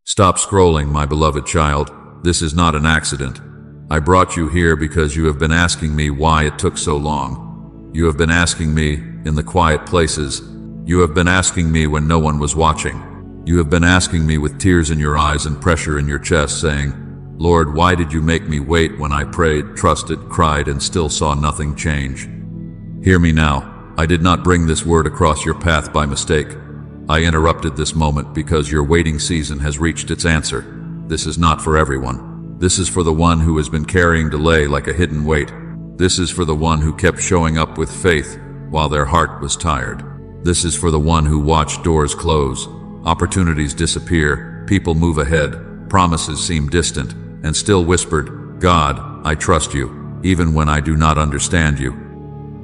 Stop scrolling, my beloved child. This is not an accident. I brought you here because you have been asking me why it took so long. You have been asking me in the quiet places. You have been asking me when no one was watching. You have been asking me with tears in your eyes and pressure in your chest, saying, Lord, why did you make me wait when I prayed, trusted, cried, and still saw nothing change? Hear me now. I did not bring this word across your path by mistake. I interrupted this moment because your waiting season has reached its answer. This is not for everyone. This is for the one who has been carrying delay like a hidden weight. This is for the one who kept showing up with faith while their heart was tired. This is for the one who watched doors close, opportunities disappear, people move ahead, promises seem distant, and still whispered, God, I trust you, even when I do not understand you.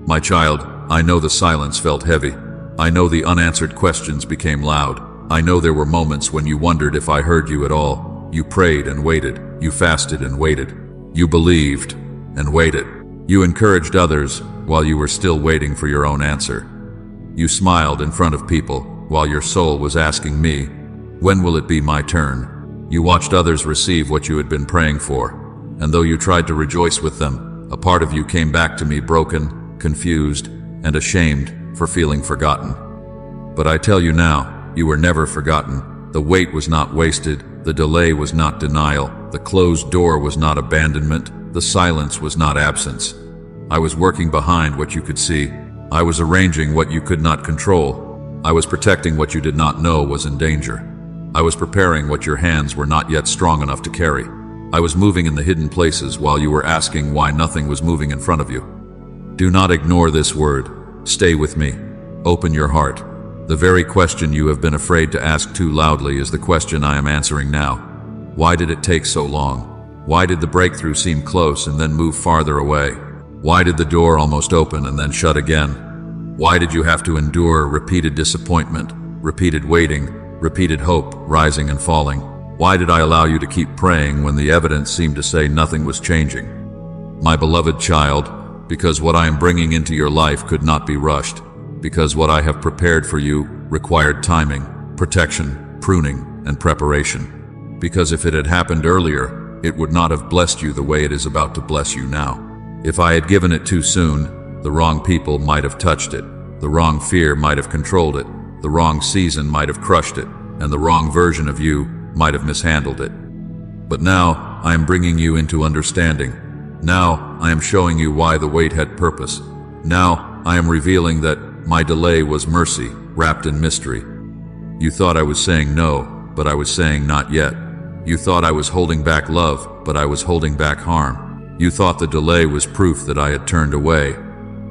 My child, I know the silence felt heavy. I know the unanswered questions became loud. I know there were moments when you wondered if I heard you at all. You prayed and waited. You fasted and waited. You believed and waited. You encouraged others while you were still waiting for your own answer. You smiled in front of people while your soul was asking me, when will it be my turn? You watched others receive what you had been praying for, and though you tried to rejoice with them, a part of you came back to me broken, confused, and ashamed for feeling forgotten. But I tell you now, you were never forgotten. The wait was not wasted. The delay was not denial. The closed door was not abandonment. The silence was not absence. I was working behind what you could see. I was arranging what you could not control. I was protecting what you did not know was in danger. I was preparing what your hands were not yet strong enough to carry. I was moving in the hidden places while you were asking why nothing was moving in front of you. Do not ignore this word. Stay with me. Open your heart. The very question you have been afraid to ask too loudly is the question I am answering now. Why did it take so long? Why did the breakthrough seem close and then move farther away? Why did the door almost open and then shut again? Why did you have to endure repeated disappointment, repeated waiting, repeated hope, rising and falling? Why did I allow you to keep praying when the evidence seemed to say nothing was changing? My beloved child, because what I am bringing into your life could not be rushed, because what I have prepared for you required timing, protection, pruning, and preparation. Because if it had happened earlier, it would not have blessed you the way it is about to bless you now. If I had given it too soon, the wrong people might have touched it, the wrong fear might have controlled it, the wrong season might have crushed it, and the wrong version of you might have mishandled it. But now I am bringing you into understanding. Now I am showing you why the wait had purpose. Now I am revealing that my delay was mercy wrapped in mystery. You thought I was saying no, but I was saying not yet. You thought I was holding back love, but I was holding back harm. You thought the delay was proof that I had turned away,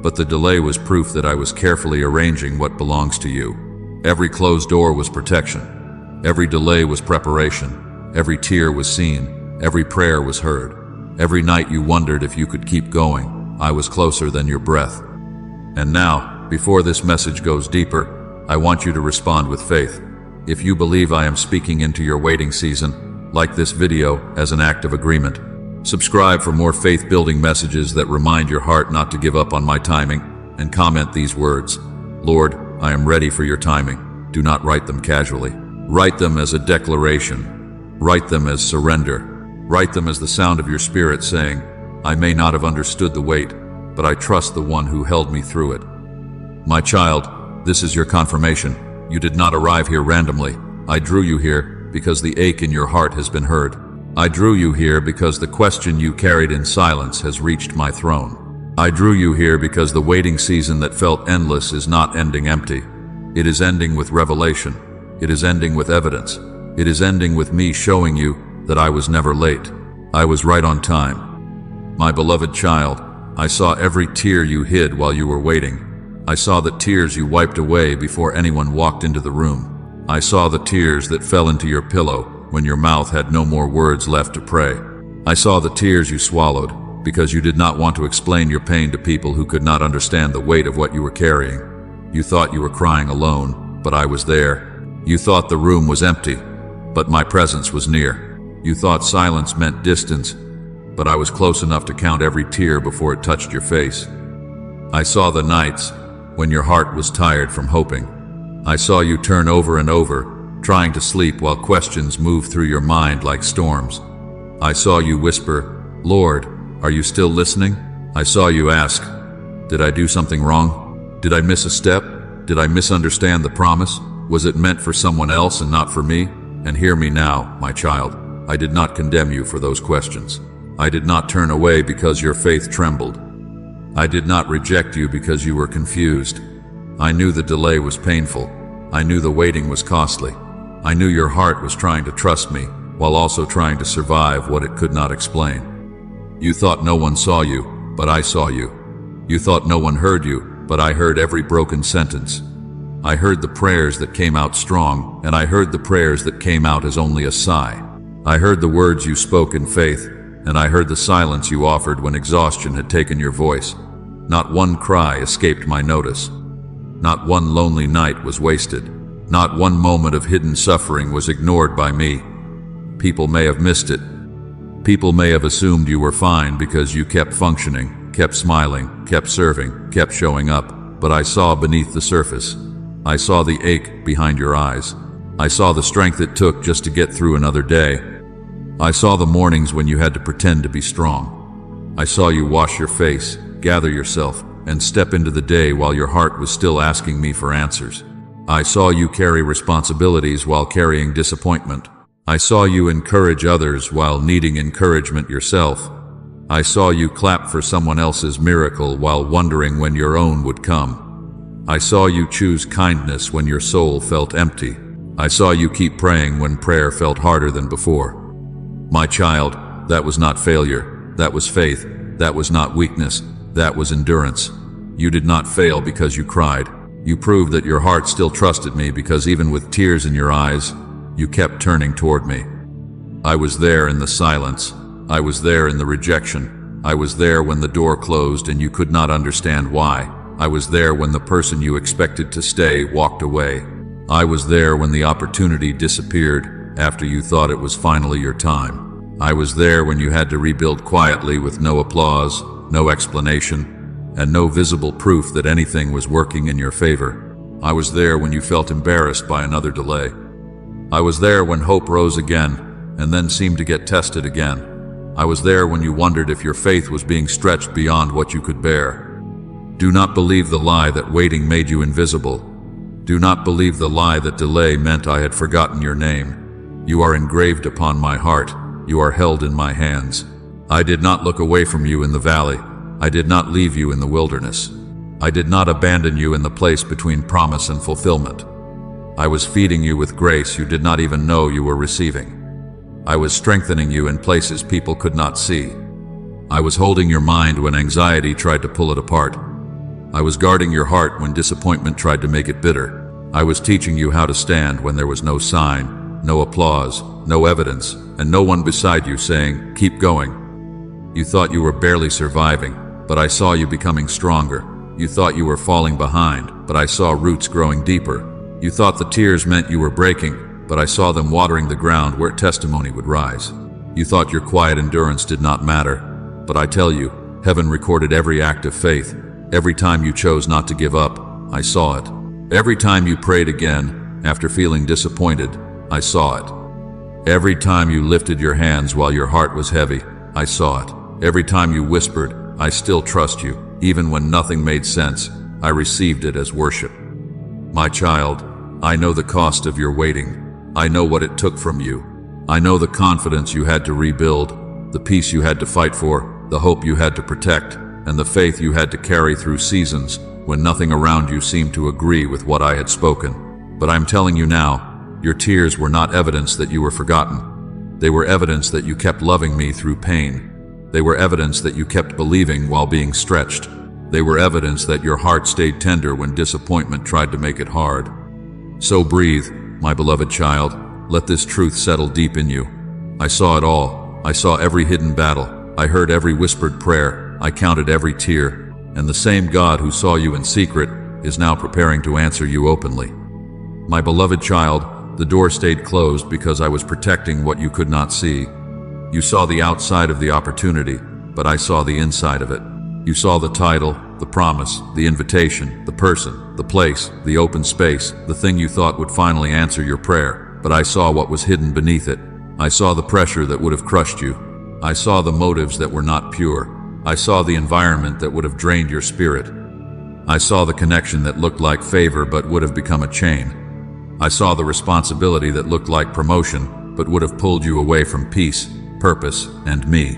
but the delay was proof that I was carefully arranging what belongs to you. Every closed door was protection. Every delay was preparation. Every tear was seen. Every prayer was heard. Every night you wondered if you could keep going, I was closer than your breath. And now, before this message goes deeper, I want you to respond with faith. If you believe I am speaking into your waiting season, like this video as an act of agreement. Subscribe for more faith-building messages that remind your heart not to give up on my timing, and comment these words. Lord, I am ready for your timing. Do not write them casually. Write them as a declaration. Write them as surrender. Write them as the sound of your spirit saying, I may not have understood the wait, but I trust the one who held me through it. My child, this is your confirmation. You did not arrive here randomly. I drew you here because the ache in your heart has been heard. I drew you here because the question you carried in silence has reached my throne. I drew you here because the waiting season that felt endless is not ending empty. It is ending with revelation. It is ending with evidence. It is ending with me showing you that I was never late. I was right on time. My beloved child, I saw every tear you hid while you were waiting. I saw the tears you wiped away before anyone walked into the room. I saw the tears that fell into your pillow when your mouth had no more words left to pray. I saw the tears you swallowed because you did not want to explain your pain to people who could not understand the weight of what you were carrying. You thought you were crying alone, but I was there. You thought the room was empty, but my presence was near. You thought silence meant distance, but I was close enough to count every tear before it touched your face. I saw the nights when your heart was tired from hoping. I saw you turn over and over, trying to sleep while questions move through your mind like storms. I saw you whisper, "Lord, are you still listening?" I saw you ask, "Did I do something wrong? Did I miss a step? Did I misunderstand the promise? Was it meant for someone else and not for me?" And hear me now, my child. I did not condemn you for those questions. I did not turn away because your faith trembled. I did not reject you because you were confused. I knew the delay was painful. I knew the waiting was costly. I knew your heart was trying to trust me, while also trying to survive what it could not explain. You thought no one saw you, but I saw you. You thought no one heard you, but I heard every broken sentence. I heard the prayers that came out strong, and I heard the prayers that came out as only a sigh. I heard the words you spoke in faith, and I heard the silence you offered when exhaustion had taken your voice. Not one cry escaped my notice. Not one lonely night was wasted. Not one moment of hidden suffering was ignored by me. People may have missed it. People may have assumed you were fine because you kept functioning, kept smiling, kept serving, kept showing up, but I saw beneath the surface. I saw the ache behind your eyes. I saw the strength it took just to get through another day. I saw the mornings when you had to pretend to be strong. I saw you wash your face, gather yourself, and step into the day while your heart was still asking me for answers. I saw you carry responsibilities while carrying disappointment. I saw you encourage others while needing encouragement yourself. I saw you clap for someone else's miracle while wondering when your own would come. I saw you choose kindness when your soul felt empty. I saw you keep praying when prayer felt harder than before. My child, that was not failure. That was faith. That was not weakness. That was endurance. You did not fail because you cried. You proved that your heart still trusted me because even with tears in your eyes, you kept turning toward me. I was there in the silence. I was there in the rejection. I was there when the door closed and you could not understand why. I was there when the person you expected to stay walked away. I was there when the opportunity disappeared after you thought it was finally your time. I was there when you had to rebuild quietly with no applause, no explanation, and no visible proof that anything was working in your favor. I was there when you felt embarrassed by another delay. I was there when hope rose again, and then seemed to get tested again. I was there when you wondered if your faith was being stretched beyond what you could bear. Do not believe the lie that waiting made you invisible. Do not believe the lie that delay meant I had forgotten your name. You are engraved upon my heart. You are held in my hands. I did not look away from you in the valley. I did not leave you in the wilderness. I did not abandon you in the place between promise and fulfillment. I was feeding you with grace you did not even know you were receiving. I was strengthening you in places people could not see. I was holding your mind when anxiety tried to pull it apart. I was guarding your heart when disappointment tried to make it bitter. I was teaching you how to stand when there was no sign, no applause, no evidence, and no one beside you saying, "Keep going." You thought you were barely surviving, but I saw you becoming stronger. You thought you were falling behind, but I saw roots growing deeper. You thought the tears meant you were breaking, but I saw them watering the ground where testimony would rise. You thought your quiet endurance did not matter, but I tell you, heaven recorded every act of faith. Every time you chose not to give up, I saw it. Every time you prayed again, after feeling disappointed, I saw it. Every time you lifted your hands while your heart was heavy, I saw it. Every time you whispered, "I still trust you," even when nothing made sense, I received it as worship. My child, I know the cost of your waiting. I know what it took from you. I know the confidence you had to rebuild, the peace you had to fight for, the hope you had to protect, and the faith you had to carry through seasons when nothing around you seemed to agree with what I had spoken. But I'm telling you now, your tears were not evidence that you were forgotten. They were evidence that you kept loving me through pain. They were evidence that you kept believing while being stretched. They were evidence that your heart stayed tender when disappointment tried to make it hard. So breathe, my beloved child. Let this truth settle deep in you. I saw it all. I saw every hidden battle. I heard every whispered prayer. I counted every tear. And the same God who saw you in secret is now preparing to answer you openly. My beloved child, the door stayed closed because I was protecting what you could not see. You saw the outside of the opportunity, but I saw the inside of it. You saw the title, the promise, the invitation, the person, the place, the open space, the thing you thought would finally answer your prayer. but I saw what was hidden beneath it. I saw the pressure that would have crushed you. I saw the motives that were not pure. I saw the environment that would have drained your spirit. I saw the connection that looked like favor but would have become a chain. I saw the responsibility that looked like promotion but would have pulled you away from peace, purpose, and me.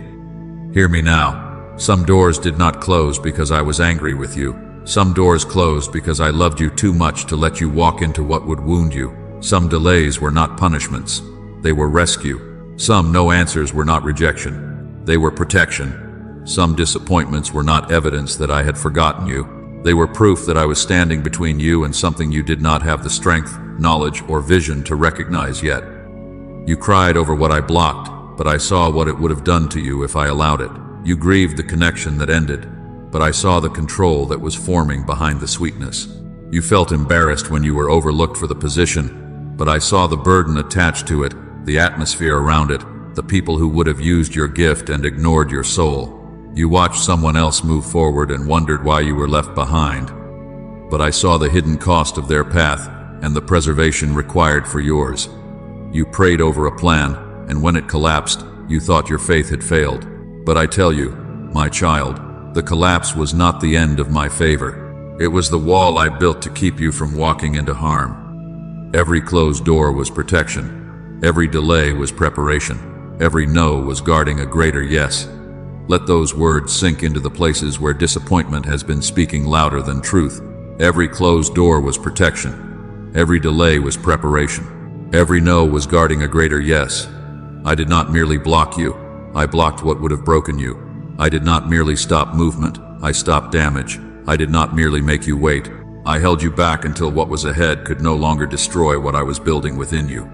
Hear me now. Some doors did not close because I was angry with you. Some doors closed because I loved you too much to let you walk into what would wound you. Some delays were not punishments. They were rescue. Some no answers were not rejection. They were protection. Some disappointments were not evidence that I had forgotten you. They were proof that I was standing between you and something you did not have the strength, knowledge, or vision to recognize yet. You cried over what I blocked, but I saw what it would have done to you if I allowed it. You grieved the connection that ended, but I saw the control that was forming behind the sweetness. You felt embarrassed when you were overlooked for the position, but I saw the burden attached to it, the atmosphere around it, the people who would have used your gift and ignored your soul. You watched someone else move forward and wondered why you were left behind. But I saw the hidden cost of their path and the preservation required for yours. You prayed over a plan, and when it collapsed, you thought your faith had failed. But I tell you, my child, the collapse was not the end of my favor. It was the wall I built to keep you from walking into harm. Every closed door was protection. Every delay was preparation. Every no was guarding a greater yes. Let those words sink into the places where disappointment has been speaking louder than truth. Every closed door was protection. Every delay was preparation. Every no was guarding a greater yes. I did not merely block you. I blocked what would have broken you. I did not merely stop movement. I stopped damage. I did not merely make you wait. I held you back until what was ahead could no longer destroy what I was building within you.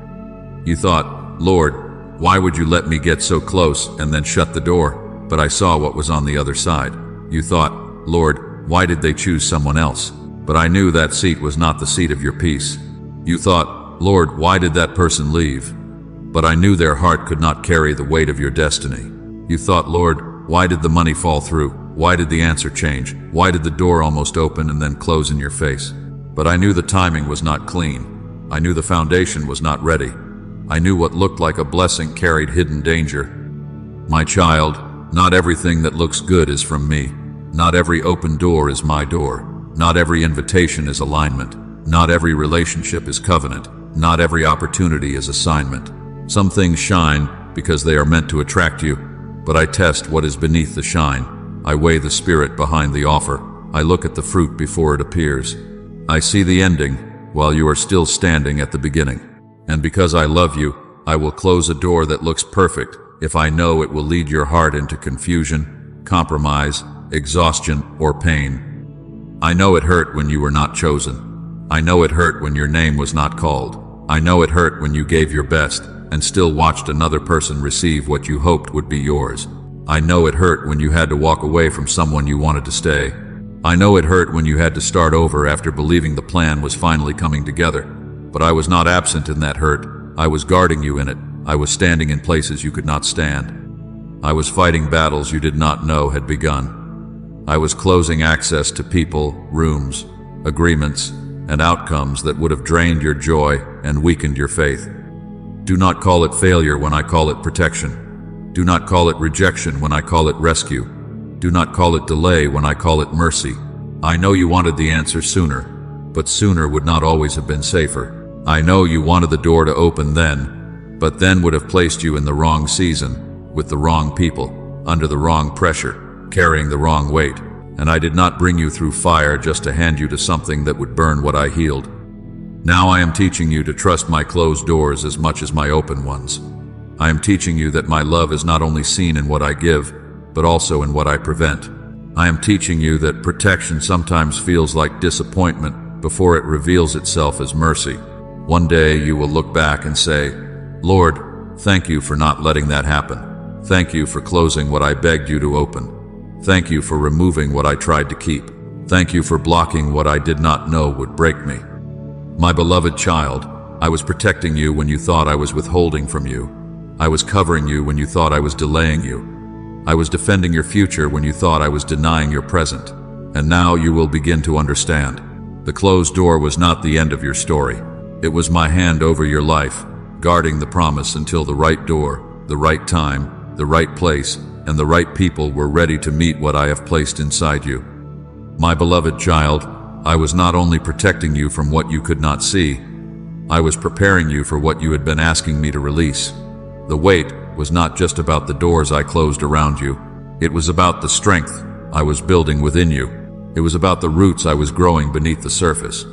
You thought, Lord, why would you let me get so close and then shut the door? But I saw what was on the other side. You thought, Lord, why did they choose someone else? But I knew that seat was not the seat of your peace. You thought, Lord, why did that person leave? But I knew their heart could not carry the weight of your destiny. You thought, Lord, why did the money fall through? Why did the answer change? Why did the door almost open and then close in your face? But I knew the timing was not clean. I knew the foundation was not ready. I knew what looked like a blessing carried hidden danger. My child, not everything that looks good is from me. Not every open door is my door. Not every invitation is alignment. Not every relationship is covenant. Not every opportunity is assignment. Some things shine because they are meant to attract you, but I test what is beneath the shine. I weigh the spirit behind the offer. I look at the fruit before it appears. I see the ending while you are still standing at the beginning. And because I love you, I will close a door that looks perfect if I know it will lead your heart into confusion, compromise, exhaustion, or pain. I know it hurt when you were not chosen. I know it hurt when your name was not called. I know it hurt when you gave your best and still watched another person receive what you hoped would be yours. I know it hurt when you had to walk away from someone you wanted to stay. I know it hurt when you had to start over after believing the plan was finally coming together. But I was not absent in that hurt. I was guarding you in it. I was standing in places you could not stand. I was fighting battles you did not know had begun. I was closing access to people, rooms, agreements, and outcomes that would have drained your joy and weakened your faith. Do not call it failure when I call it protection. Do not call it rejection when I call it rescue. Do not call it delay when I call it mercy. I know you wanted the answer sooner, but sooner would not always have been safer. I know you wanted the door to open then, but then would have placed you in the wrong season, with the wrong people, under the wrong pressure, carrying the wrong weight. And I did not bring you through fire just to hand you to something that would burn what I healed. Now I am teaching you to trust my closed doors as much as my open ones. I am teaching you that my love is not only seen in what I give, but also in what I prevent. I am teaching you that protection sometimes feels like disappointment before it reveals itself as mercy. One day you will look back and say, Lord, thank you for not letting that happen. Thank you for closing what I begged you to open. Thank you for removing what I tried to keep. Thank you for blocking what I did not know would break me. My beloved child, I was protecting you when you thought I was withholding from you. I was covering you when you thought I was delaying you. I was defending your future when you thought I was denying your present. And now you will begin to understand. The closed door was not the end of your story. It was my hand over your life. guarding the promise until the right door, the right time, the right place, and the right people were ready to meet what I have placed inside you. My beloved child, I was not only protecting you from what you could not see, I was preparing you for what you had been asking me to release. The weight was not just about the doors I closed around you. It was about the strength I was building within you. It was about the roots I was growing beneath the surface.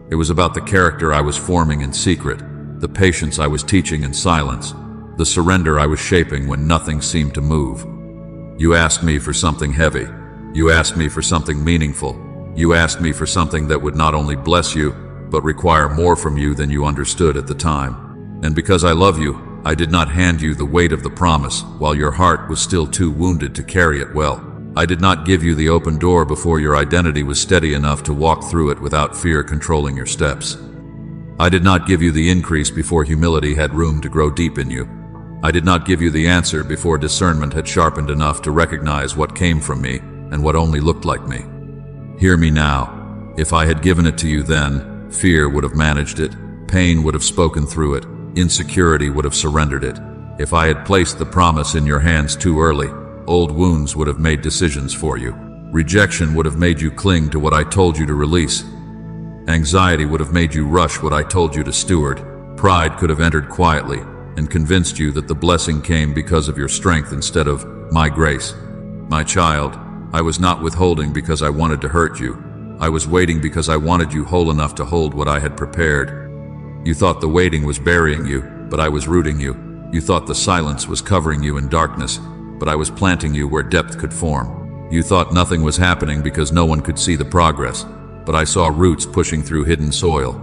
It was about the character I was forming in secret, the patience I was teaching in silence, the surrender I was shaping when nothing seemed to move. You asked me for something heavy. You asked me for something meaningful. You asked me for something that would not only bless you, but require more from you than you understood at the time. And because I love you, I did not hand you the weight of the promise while your heart was still too wounded to carry it well. I did not give you the open door before your identity was steady enough to walk through it without fear controlling your steps. I did not give you the increase before humility had room to grow deep in you. I did not give you the answer before discernment had sharpened enough to recognize what came from me and what only looked like me. Hear me now. If I had given it to you then, fear would have managed it, pain would have spoken through it, insecurity would have surrendered it. If I had placed the promise in your hands too early, old wounds would have made decisions for you. Rejection would have made you cling to what I told you to release. Anxiety would have made you rush what I told you to steward. Pride could have entered quietly and convinced you that the blessing came because of your strength instead of my grace. My child, I was not withholding because I wanted to hurt you. I was waiting because I wanted you whole enough to hold what I had prepared. You thought the waiting was burying you, but I was rooting you. You thought the silence was covering you in darkness, but I was planting you where depth could form. You thought nothing was happening because no one could see the progress, but I saw roots pushing through hidden soil.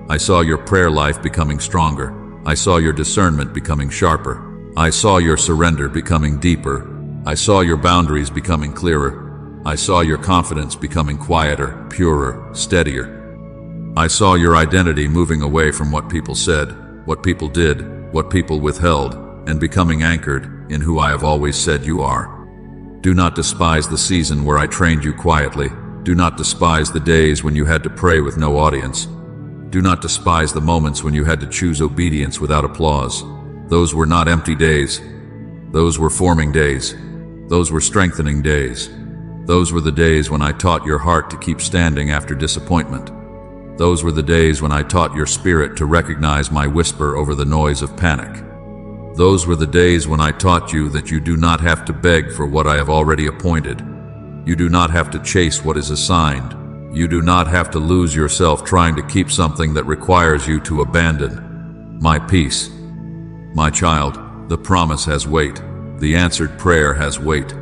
I saw your prayer life becoming stronger. I saw your discernment becoming sharper. I saw your surrender becoming deeper. I saw your boundaries becoming clearer. I saw your confidence becoming quieter, purer, steadier. I saw your identity moving away from what people said, what people did, what people withheld, and becoming anchored in who I have always said you are. Do not despise the season where I trained you quietly. Do not despise the days when you had to pray with no audience. Do not despise the moments when you had to choose obedience without applause. Those were not empty days. Those were forming days. Those were strengthening days. Those were the days when I taught your heart to keep standing after disappointment. Those were the days when I taught your spirit to recognize my whisper over the noise of panic. Those were the days when I taught you that you do not have to beg for what I have already appointed. You do not have to chase what is assigned. You do not have to lose yourself trying to keep something that requires you to abandon. My peace. My child, the promise has weight. The answered prayer has weight.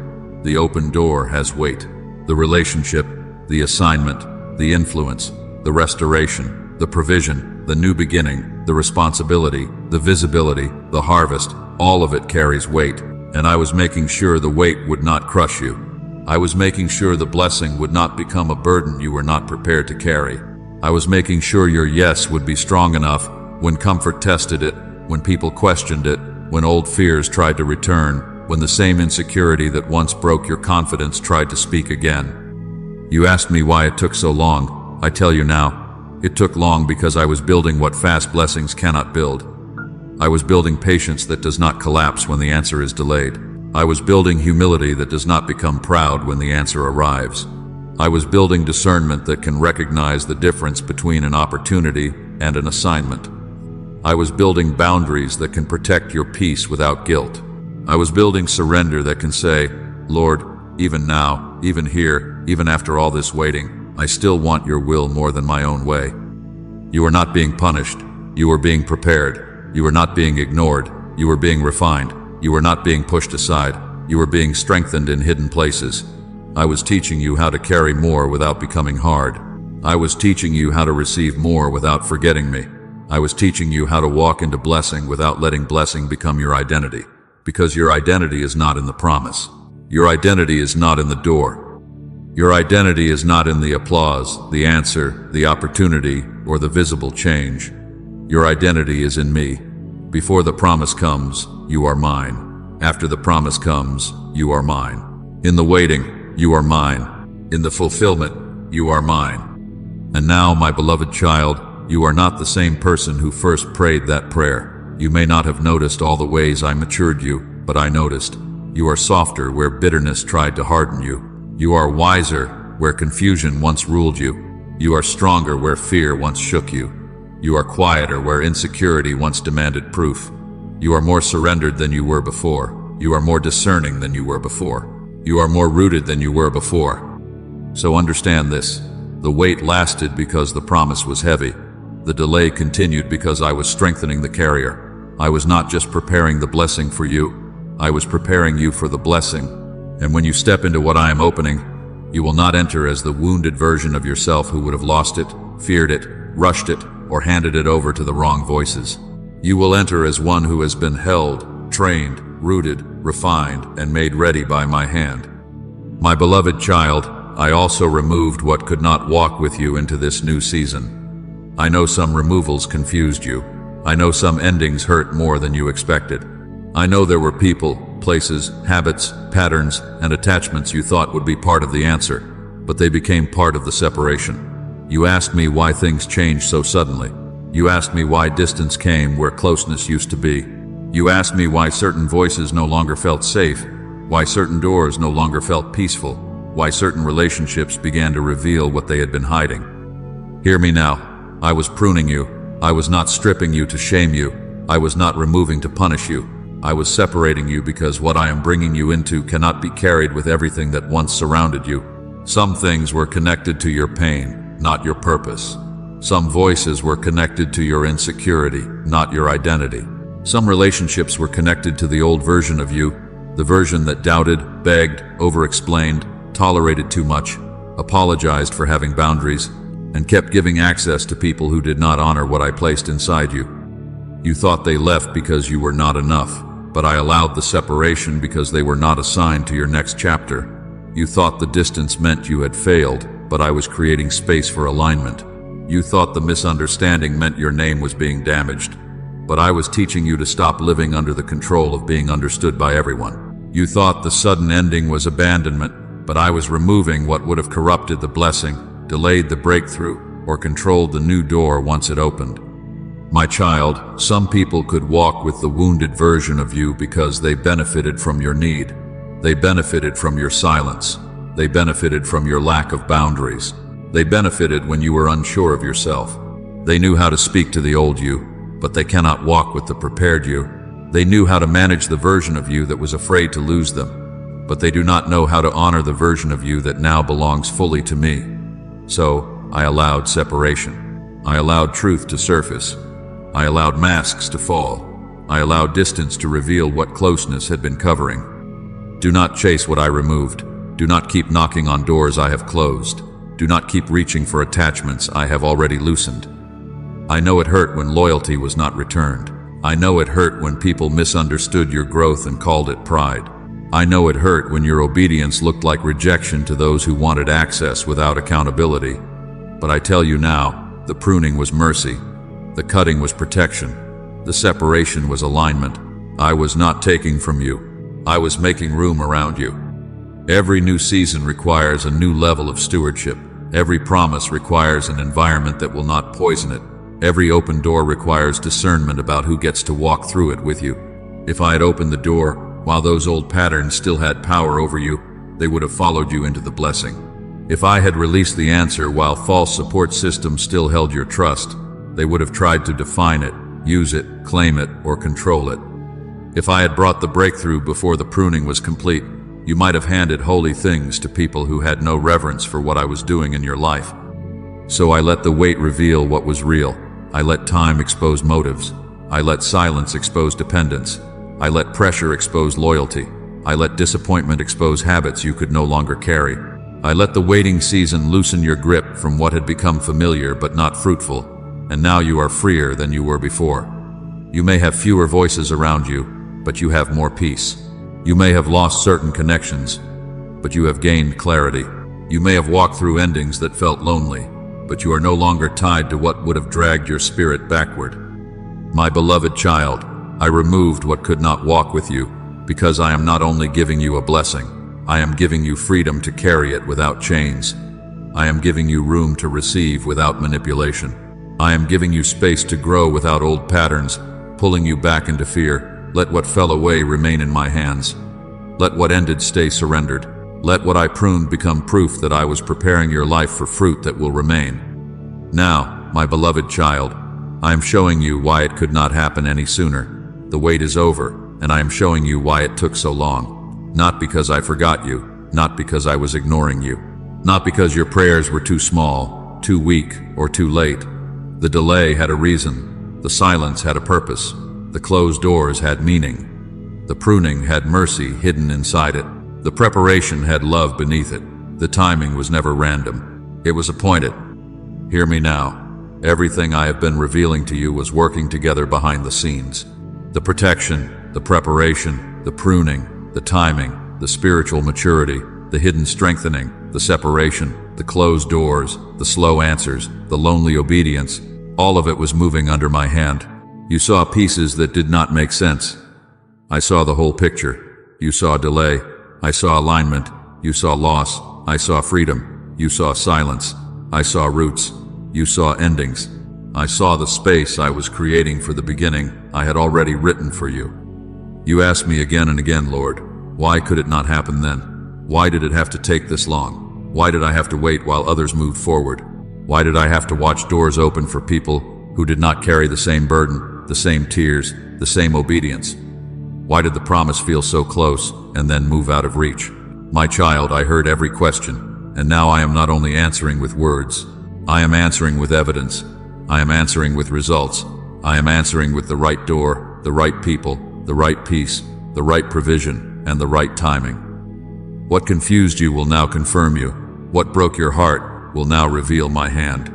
The open door has weight. The relationship, the assignment, the influence, the restoration, the provision, the new beginning, the responsibility, the visibility, the harvest, all of it carries weight. And I was making sure the weight would not crush you. I was making sure the blessing would not become a burden you were not prepared to carry. I was making sure your yes would be strong enough when comfort tested it, when people questioned it, when old fears tried to return, when the same insecurity that once broke your confidence tried to speak again. You asked me why it took so long. I tell you now, it took long because I was building what fast blessings cannot build. I was building patience that does not collapse when the answer is delayed. I was building humility that does not become proud when the answer arrives. I was building discernment that can recognize the difference between an opportunity and an assignment. I was building boundaries that can protect your peace without guilt. I was building surrender that can say, Lord, even now, even here, even after all this waiting, I still want your will more than my own way. You are not being punished. You are being prepared. You are not being ignored. You are being refined. You are not being pushed aside. You are being strengthened in hidden places. I was teaching you how to carry more without becoming hard. I was teaching you how to receive more without forgetting me. I was teaching you how to walk into blessing without letting blessing become your identity. Because your identity is not in the promise. Your identity is not in the door. Your identity is not in the applause, the answer, the opportunity, or the visible change. Your identity is in me. Before the promise comes, you are mine. After the promise comes, you are mine. In the waiting, you are mine. In the fulfillment, you are mine. And now, my beloved child, you are not the same person who first prayed that prayer. You may not have noticed all the ways I matured you, but I noticed. You are softer where bitterness tried to harden you. You are wiser where confusion once ruled you. You are stronger where fear once shook you. You are quieter where insecurity once demanded proof. You are more surrendered than you were before. You are more discerning than you were before. You are more rooted than you were before. So understand this. The wait lasted because the promise was heavy. The delay continued because I was strengthening the carrier. I was not just preparing the blessing for you. I was preparing you for the blessing. And when you step into what I am opening, you will not enter as the wounded version of yourself who would have lost it, feared it, rushed it, or handed it over to the wrong voices. You will enter as one who has been held, trained, rooted, refined, and made ready by my hand. My beloved child, I also removed what could not walk with you into this new season. I know some removals confused you. I know some endings hurt more than you expected. I know there were people, places, habits, patterns, and attachments you thought would be part of the answer, but they became part of the separation. You asked me why things changed so suddenly. You asked me why distance came where closeness used to be. You asked me why certain voices no longer felt safe, why certain doors no longer felt peaceful, why certain relationships began to reveal what they had been hiding. Hear me now. I was pruning you. I was not stripping you to shame you. I was not removing to punish you. I was separating you because what I am bringing you into cannot be carried with everything that once surrounded you. Some things were connected to your pain, not your purpose. Some voices were connected to your insecurity, not your identity. Some relationships were connected to the old version of you, the version that doubted, begged, over-explained, tolerated too much, apologized for having boundaries, and kept giving access to people who did not honor what I placed inside you. You thought they left because you were not enough, but I allowed the separation because they were not assigned to your next chapter. You thought the distance meant you had failed, but I was creating space for alignment. You thought the misunderstanding meant your name was being damaged, but I was teaching you to stop living under the control of being understood by everyone. You thought the sudden ending was abandonment, but I was removing what would have corrupted the blessing, delayed the breakthrough, or controlled the new door once it opened. My child, some people could walk with the wounded version of you because they benefited from your need. They benefited from your silence. They benefited from your lack of boundaries. They benefited when you were unsure of yourself. They knew how to speak to the old you, but they cannot walk with the prepared you. They knew how to manage the version of you that was afraid to lose them, but they do not know how to honor the version of you that now belongs fully to me. So, I allowed separation. I allowed truth to surface. I allowed masks to fall. I allowed distance to reveal what closeness had been covering. Do not chase what I removed. Do not keep knocking on doors I have closed. Do not keep reaching for attachments I have already loosened. I know it hurt when loyalty was not returned. I know it hurt when people misunderstood your growth and called it pride. I know it hurt when your obedience looked like rejection to those who wanted access without accountability. But I tell you now, the pruning was mercy. The cutting was protection. The separation was alignment. I was not taking from you. I was making room around you. Every new season requires a new level of stewardship. Every promise requires an environment that will not poison it. Every open door requires discernment about who gets to walk through it with you. If I had opened the door while those old patterns still had power over you, they would have followed you into the blessing. If I had released the answer while false support systems still held your trust, they would have tried to define it, use it, claim it, or control it. If I had brought the breakthrough before the pruning was complete, you might have handed holy things to people who had no reverence for what I was doing in your life. So I let the wait reveal what was real. I let time expose motives. I let silence expose dependence. I let pressure expose loyalty. I let disappointment expose habits you could no longer carry. I let the waiting season loosen your grip from what had become familiar but not fruitful. And now you are freer than you were before. You may have fewer voices around you, but you have more peace. You may have lost certain connections, but you have gained clarity. You may have walked through endings that felt lonely, but you are no longer tied to what would have dragged your spirit backward. My beloved child, I removed what could not walk with you, because I am not only giving you a blessing, I am giving you freedom to carry it without chains. I am giving you room to receive without manipulation. I am giving you space to grow without old patterns, pulling you back into fear. Let what fell away remain in my hands. Let what ended stay surrendered. Let what I pruned become proof that I was preparing your life for fruit that will remain. Now, my beloved child, I am showing you why it could not happen any sooner. The wait is over, and I am showing you why it took so long. Not because I forgot you, not because I was ignoring you, not because your prayers were too small, too weak, or too late. The delay had a reason. The silence had a purpose. The closed doors had meaning. The pruning had mercy hidden inside it. The preparation had love beneath it. The timing was never random. It was appointed. Hear me now. Everything I have been revealing to you was working together behind the scenes. The protection, the preparation, the pruning, the timing, the spiritual maturity, the hidden strengthening, the separation, the closed doors, the slow answers, the lonely obedience, all of it was moving under my hand. You saw pieces that did not make sense. I saw the whole picture. You saw delay. I saw alignment. You saw loss. I saw freedom. You saw silence. I saw roots. You saw endings. I saw the space I was creating for the beginning I had already written for you. You asked me again and again, Lord, why could it not happen then? Why did it have to take this long? Why did I have to wait while others moved forward? Why did I have to watch doors open for people who did not carry the same burden, the same tears, the same obedience? Why did the promise feel so close and then move out of reach? My child, I heard every question, and now I am not only answering with words, I am answering with evidence. I am answering with results. I am answering with the right door, the right people, the right peace, the right provision, and the right timing. What confused you will now confirm you. What broke your heart will now reveal my hand.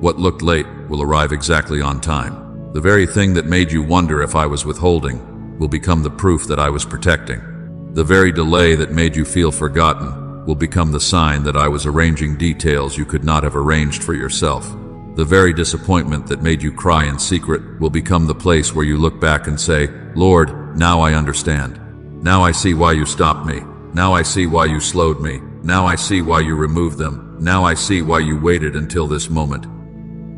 What looked late will arrive exactly on time. The very thing that made you wonder if I was withholding will become the proof that I was protecting. The very delay that made you feel forgotten will become the sign that I was arranging details you could not have arranged for yourself. The very disappointment that made you cry in secret will become the place where you look back and say, Lord, now I understand. Now I see why you stopped me. Now I see why you slowed me. Now I see why you removed them. Now I see why you waited until this moment.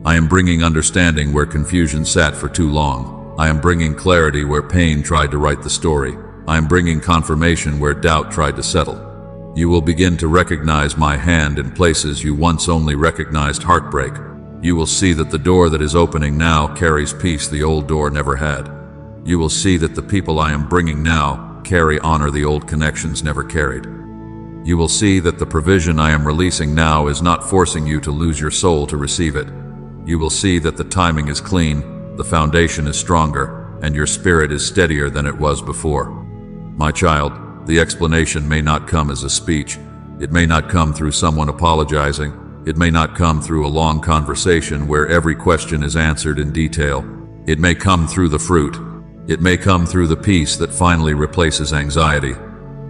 I am bringing understanding where confusion sat for too long. I am bringing clarity where pain tried to write the story. I am bringing confirmation where doubt tried to settle. You will begin to recognize my hand in places you once only recognized heartbreak. You will see that the door that is opening now carries peace the old door never had. You will see that the people I am bringing now carry honor the old connections never carried. You will see that the provision I am releasing now is not forcing you to lose your soul to receive it. You will see that the timing is clean, the foundation is stronger, and your spirit is steadier than it was before. My child, the explanation may not come as a speech. It may not come through someone apologizing. It may not come through a long conversation where every question is answered in detail. It may come through the fruit. It may come through the peace that finally replaces anxiety.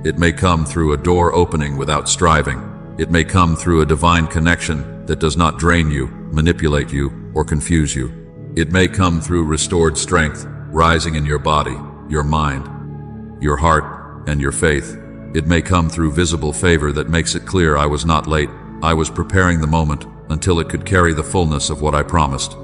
It may come through a door opening without striving. It may come through a divine connection that does not drain you, manipulate you, or confuse you. It may come through restored strength, rising in your body, your mind, your heart, and your faith. It may come through visible favor that makes it clear I was not late. I was preparing the moment until it could carry the fullness of what I promised.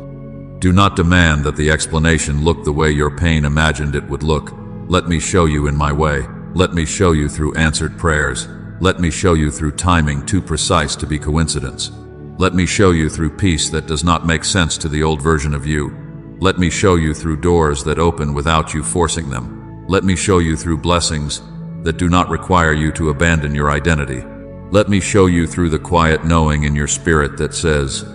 Do not demand that the explanation look the way your pain imagined it would look. Let me show you in my way. Let me show you through answered prayers. Let me show you through timing too precise to be coincidence. Let me show you through peace that does not make sense to the old version of you. Let me show you through doors that open without you forcing them. Let me show you through blessings that do not require you to abandon your identity. Let me show you through the quiet knowing in your spirit that says,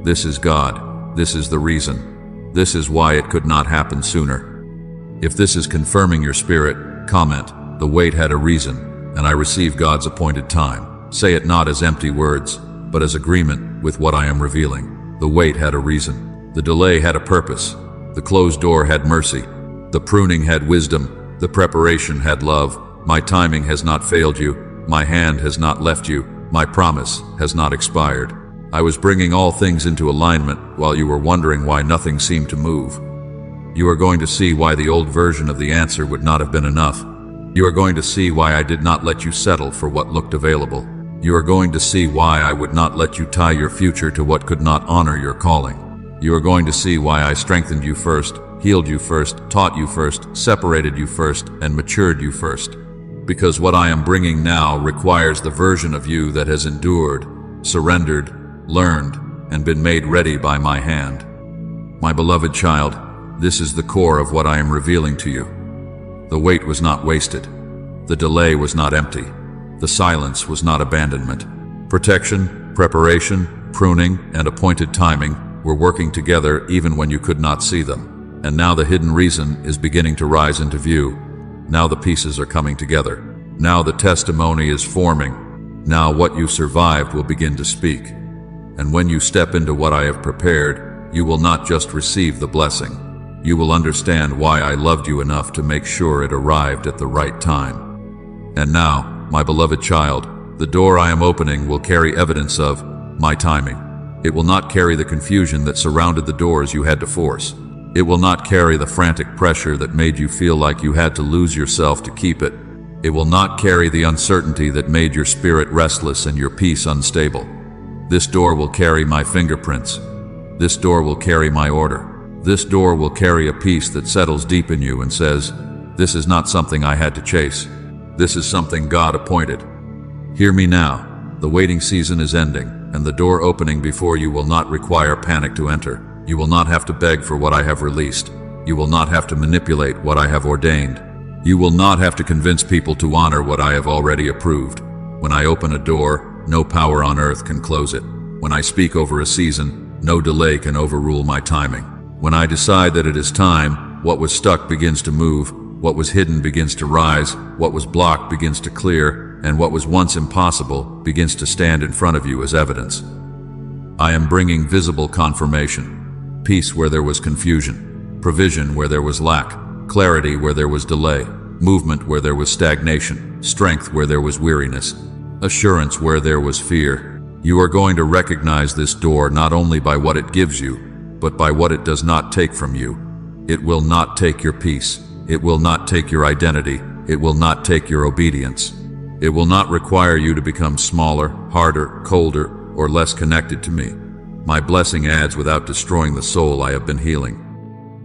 this is God, this is the reason, this is why it could not happen sooner. If this is confirming your spirit, comment, the wait had a reason, and I receive God's appointed time. Say it not as empty words, but as agreement with what I am revealing. The wait had a reason. The delay had a purpose. The closed door had mercy. The pruning had wisdom. The preparation had love. My timing has not failed you. My hand has not left you. My promise has not expired. I was bringing all things into alignment while you were wondering why nothing seemed to move. You are going to see why the old version of the answer would not have been enough. You are going to see why I did not let you settle for what looked available. You are going to see why I would not let you tie your future to what could not honor your calling. You are going to see why I strengthened you first, healed you first, taught you first, separated you first, and matured you first. Because what I am bringing now requires the version of you that has endured, surrendered, learned, and been made ready by my hand. My beloved child, this is the core of what I am revealing to you. The wait was not wasted. The delay was not empty. The silence was not abandonment. Protection, preparation, pruning, and appointed timing were working together even when you could not see them. And now the hidden reason is beginning to rise into view. Now the pieces are coming together. Now the testimony is forming. Now what you survived will begin to speak. And when you step into what I have prepared, you will not just receive the blessing. You will understand why I loved you enough to make sure it arrived at the right time. And now, my beloved child, the door I am opening will carry evidence of my timing. It will not carry the confusion that surrounded the doors you had to force. It will not carry the frantic pressure that made you feel like you had to lose yourself to keep it. It will not carry the uncertainty that made your spirit restless and your peace unstable. This door will carry my fingerprints. This door will carry my order. This door will carry a peace that settles deep in you and says, "This is not something I had to chase. This is something God appointed." Hear me now. The waiting season is ending, and the door opening before you will not require panic to enter. You will not have to beg for what I have released. You will not have to manipulate what I have ordained. You will not have to convince people to honor what I have already approved. When I open a door, no power on earth can close it. When I speak over a season, no delay can overrule my timing. When I decide that it is time, what was stuck begins to move, what was hidden begins to rise, what was blocked begins to clear, and what was once impossible begins to stand in front of you as evidence. I am bringing visible confirmation. Peace where there was confusion, provision where there was lack, clarity where there was delay, movement where there was stagnation, strength where there was weariness, assurance where there was fear. You are going to recognize this door not only by what it gives you, but by what it does not take from you. It will not take your peace. It will not take your identity. It will not take your obedience. It will not require you to become smaller, harder, colder, or less connected to me. My blessing adds without destroying the soul I have been healing.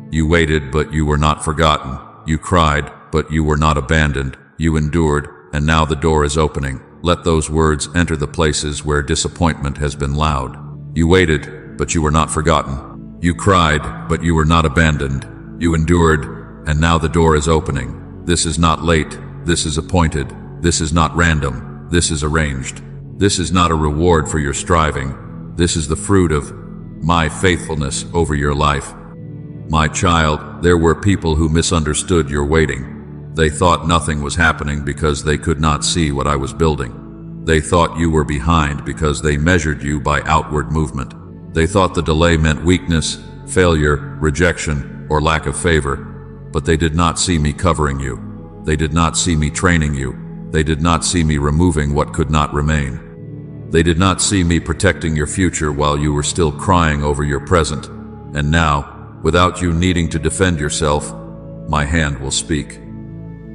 You waited, but you were not forgotten. You cried, but you were not abandoned. You endured, and now the door is opening. Let those words enter the places where disappointment has been loud. You waited, but you were not forgotten. You cried, but you were not abandoned. You endured, and now the door is opening. This is not late. This is appointed. This is not random. This is arranged. This is not a reward for your striving. This is the fruit of my faithfulness over your life. My child, there were people who misunderstood your waiting. They thought nothing was happening because they could not see what I was building. They thought you were behind because they measured you by outward movement. They thought the delay meant weakness, failure, rejection, or lack of favor. But they did not see me covering you. They did not see me training you. They did not see me removing what could not remain. They did not see me protecting your future while you were still crying over your present. And now, without you needing to defend yourself, my hand will speak.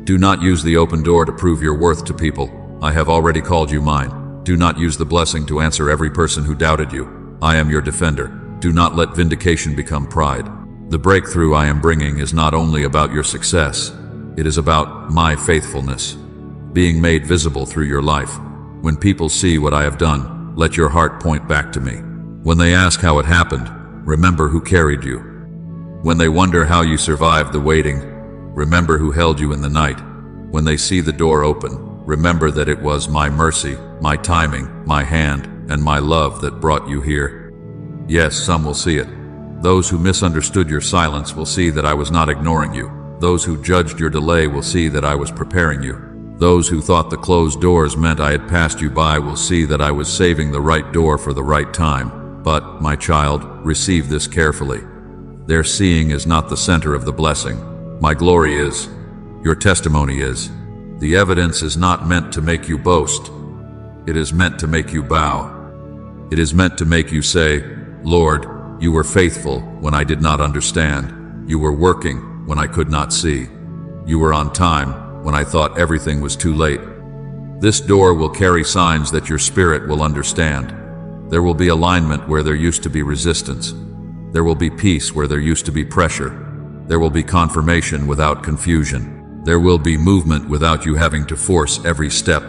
Do not use the open door to prove your worth to people. I have already called you mine. Do not use the blessing to answer every person who doubted you. I am your defender. Do not let vindication become pride. The breakthrough I am bringing is not only about your success, it is about my faithfulness, being made visible through your life. When people see what I have done, let your heart point back to me. When they ask how it happened, remember who carried you. When they wonder how you survived the waiting, remember who held you in the night. When they see the door open, remember that it was my mercy, my timing, my hand, and my love that brought you here. Yes, some will see it. Those who misunderstood your silence will see that I was not ignoring you. Those who judged your delay will see that I was preparing you. Those who thought the closed doors meant I had passed you by will see that I was saving the right door for the right time. But, my child, receive this carefully. Their seeing is not the center of the blessing. My glory is. Your testimony is. The evidence is not meant to make you boast. It is meant to make you bow. It is meant to make you say, Lord, you were faithful when I did not understand. You were working when I could not see. You were on time when I thought everything was too late. This door will carry signs that your spirit will understand. There will be alignment where there used to be resistance. There will be peace where there used to be pressure. There will be confirmation without confusion. There will be movement without you having to force every step.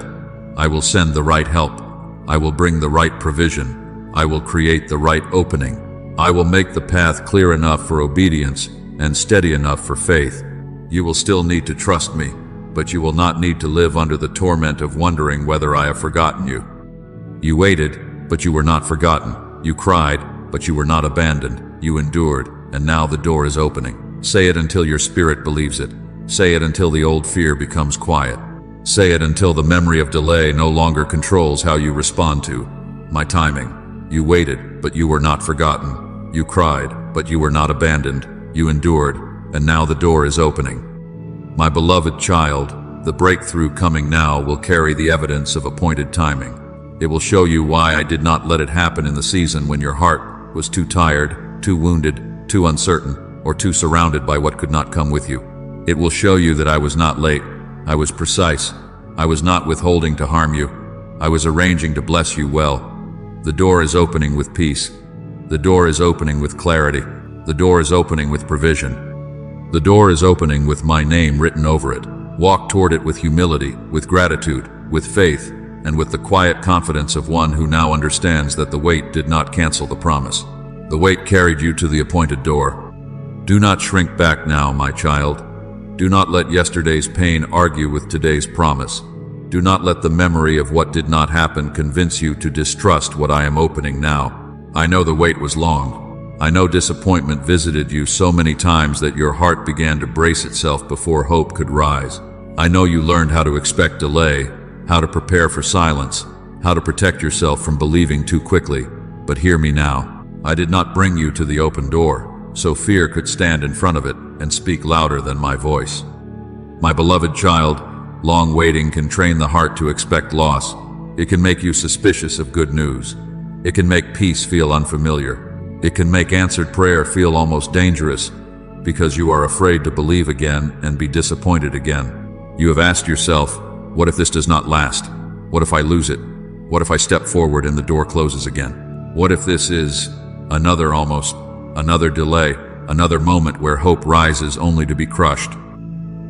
I will send the right help. I will bring the right provision. I will create the right opening. I will make the path clear enough for obedience and steady enough for faith. You will still need to trust me, but you will not need to live under the torment of wondering whether I have forgotten you. You waited, but you were not forgotten. You cried, but you were not abandoned. You endured, and now the door is opening. Say it until your spirit believes it. Say it until the old fear becomes quiet. Say it until the memory of delay no longer controls how you respond to my timing. You waited, but you were not forgotten. You cried, but you were not abandoned. You endured, and now the door is opening. My beloved child, the breakthrough coming now will carry the evidence of appointed timing. It will show you why I did not let it happen in the season when your heart was too tired, too wounded, too uncertain, or too surrounded by what could not come with you. It will show you that I was not late. I was precise. I was not withholding to harm you. I was arranging to bless you well. The door is opening with peace. The door is opening with clarity. The door is opening with provision. The door is opening with my name written over it. Walk toward it with humility, with gratitude, with faith, and with the quiet confidence of one who now understands that the wait did not cancel the promise. The wait carried you to the appointed door. Do not shrink back now, my child. Do not let yesterday's pain argue with today's promise. Do not let the memory of what did not happen convince you to distrust what I am opening now. I know the wait was long. I know disappointment visited you so many times that your heart began to brace itself before hope could rise. I know you learned how to expect delay, how to prepare for silence, how to protect yourself from believing too quickly. But hear me now. I did not bring you to the open door, so fear could stand in front of it and speak louder than my voice. My beloved child, long waiting can train the heart to expect loss. It can make you suspicious of good news. It can make peace feel unfamiliar. It can make answered prayer feel almost dangerous because you are afraid to believe again and be disappointed again. You have asked yourself, what if this does not last? What if I lose it? What if I step forward and the door closes again? What if this is another delay, another moment where hope rises only to be crushed?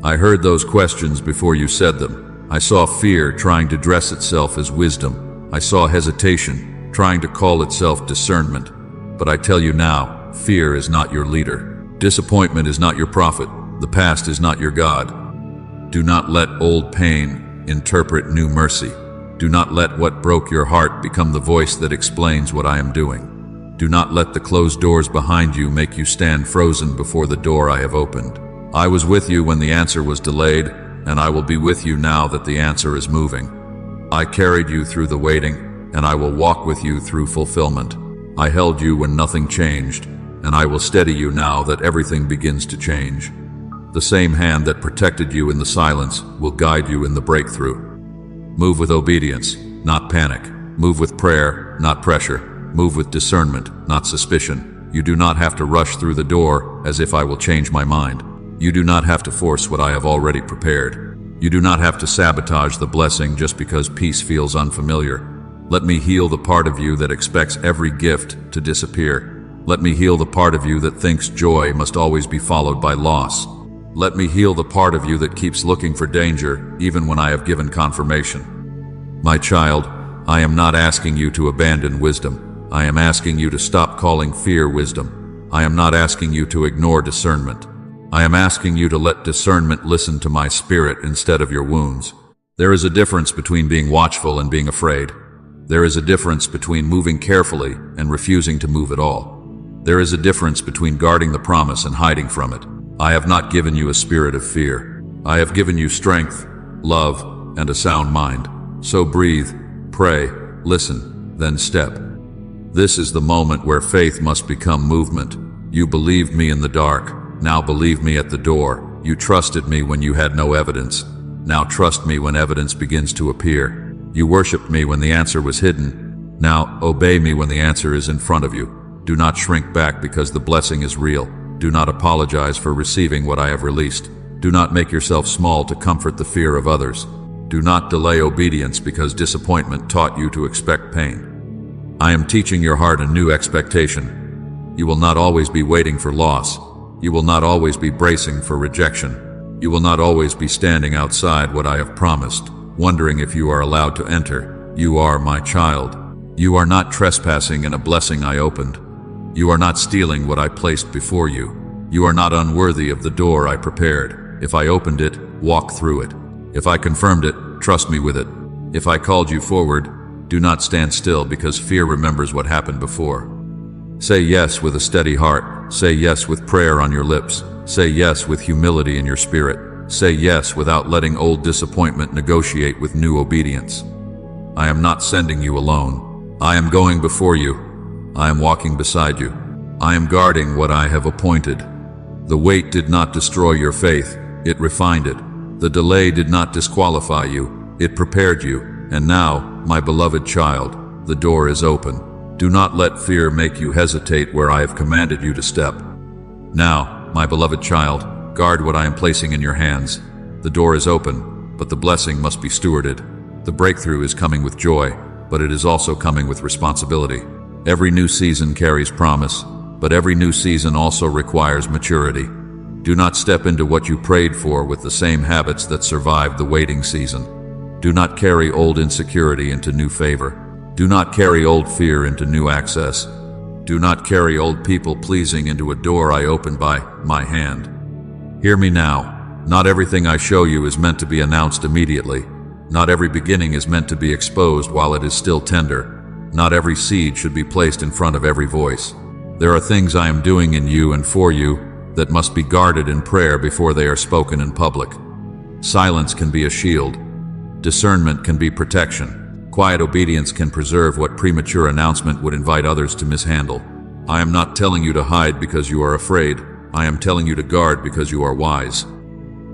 I heard those questions before you said them. I saw fear trying to dress itself as wisdom. I saw hesitation trying to call itself discernment. But I tell you now, fear is not your leader. Disappointment is not your prophet. The past is not your God. Do not let old pain interpret new mercy. Do not let what broke your heart become the voice that explains what I am doing. Do not let the closed doors behind you make you stand frozen before the door I have opened. I was with you when the answer was delayed, and I will be with you now that the answer is moving. I carried you through the waiting, and I will walk with you through fulfillment. I held you when nothing changed, and I will steady you now that everything begins to change. The same hand that protected you in the silence will guide you in the breakthrough. Move with obedience, not panic. Move with prayer, not pressure. Move with discernment, not suspicion. You do not have to rush through the door as if I will change my mind. You do not have to force what I have already prepared. You do not have to sabotage the blessing just because peace feels unfamiliar. Let me heal the part of you that expects every gift to disappear. Let me heal the part of you that thinks joy must always be followed by loss. Let me heal the part of you that keeps looking for danger even when I have given confirmation. My child, I am not asking you to abandon wisdom. I am asking you to stop calling fear wisdom. I am not asking you to ignore discernment. I am asking you to let discernment listen to my spirit instead of your wounds. There is a difference between being watchful and being afraid. There is a difference between moving carefully and refusing to move at all. There is a difference between guarding the promise and hiding from it. I have not given you a spirit of fear. I have given you strength, love, and a sound mind. So breathe, pray, listen, then step. This is the moment where faith must become movement. You believed me in the dark. Now believe me at the door. You trusted me when you had no evidence. Now trust me when evidence begins to appear. You worshiped me when the answer was hidden. Now obey me when the answer is in front of you. Do not shrink back because the blessing is real. Do not apologize for receiving what I have released. Do not make yourself small to comfort the fear of others. Do not delay obedience because disappointment taught you to expect pain. I am teaching your heart a new expectation. You will not always be waiting for loss. You will not always be bracing for rejection. You will not always be standing outside what I have promised, wondering if you are allowed to enter. You are my child. You are not trespassing in a blessing I opened. You are not stealing what I placed before you. You are not unworthy of the door I prepared. If I opened it, walk through it. If I confirmed it, trust me with it. If I called you forward, do not stand still because fear remembers what happened before. Say yes with a steady heart. Say yes with prayer on your lips. Say yes with humility in your spirit. Say yes without letting old disappointment negotiate with new obedience. I am not sending you alone. I am going before you. I am walking beside you. I am guarding what I have appointed. The wait did not destroy your faith, it refined it. The delay did not disqualify you, it prepared you. And now, my beloved child, the door is open. Do not let fear make you hesitate where I have commanded you to step. Now, my beloved child, guard what I am placing in your hands. The door is open, but the blessing must be stewarded. The breakthrough is coming with joy, but it is also coming with responsibility. Every new season carries promise, but every new season also requires maturity. Do not step into what you prayed for with the same habits that survived the waiting season. Do not carry old insecurity into new favor. Do not carry old fear into new access. Do not carry old people pleasing into a door I opened by my hand. Hear me now. Not everything I show you is meant to be announced immediately. Not every beginning is meant to be exposed while it is still tender. Not every seed should be placed in front of every voice. There are things I am doing in you and for you that must be guarded in prayer before they are spoken in public. Silence can be a shield. Discernment can be protection. Quiet obedience can preserve what premature announcement would invite others to mishandle. I am not telling you to hide because you are afraid. I am telling you to guard because you are wise.